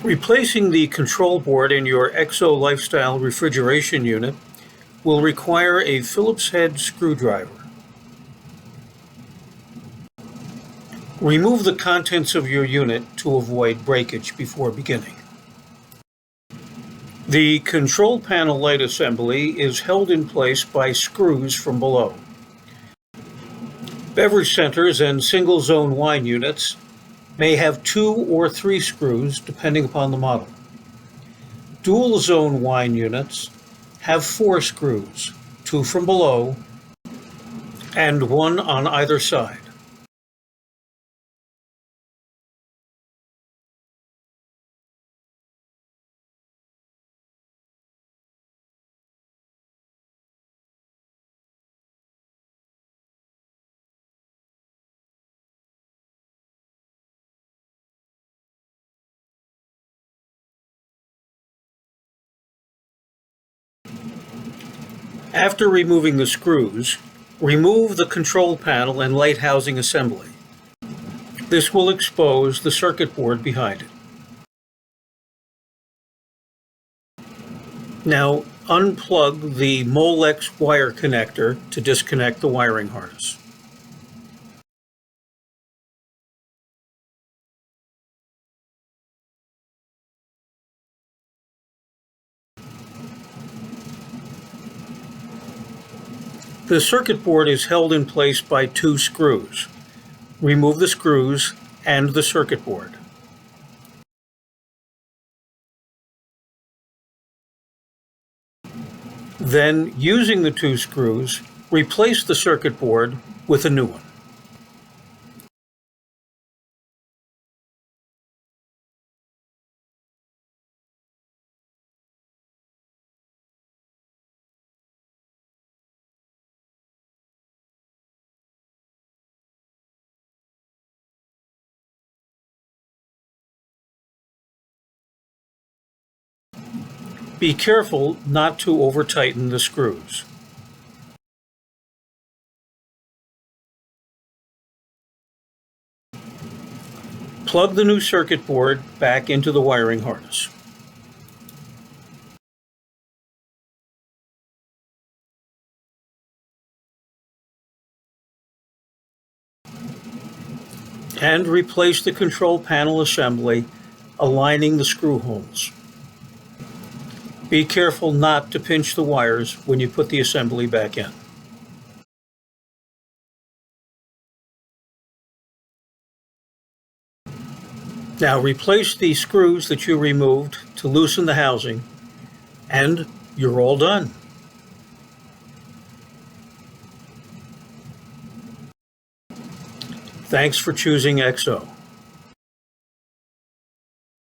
Replacing the control board in your XO Lifestyle refrigeration unit will require a Phillips head screwdriver. Remove the contents of your unit to avoid breakage before beginning. The control panel light assembly is held in place by screws from below. Beverage centers and single-zone wine units may have 2 or 3 screws depending upon the model. Dual-zone wine units have 4 screws, 2 from below and 1 on either side. After removing the screws, remove the control panel and light housing assembly. This will expose the circuit board behind it. Now unplug the Molex wire connector to disconnect the wiring harness. The circuit board is held in place by 2 screws. Remove the screws and the circuit board. Then, using the 2 screws, replace the circuit board with a new one. Be careful not to over-tighten the screws. Plug the new circuit board back into the wiring harness. And replace the control panel assembly, aligning the screw holes. Be careful not to pinch the wires when you put the assembly back in. Now replace the screws that you removed to loosen the housing, and you're all done. Thanks for choosing XO.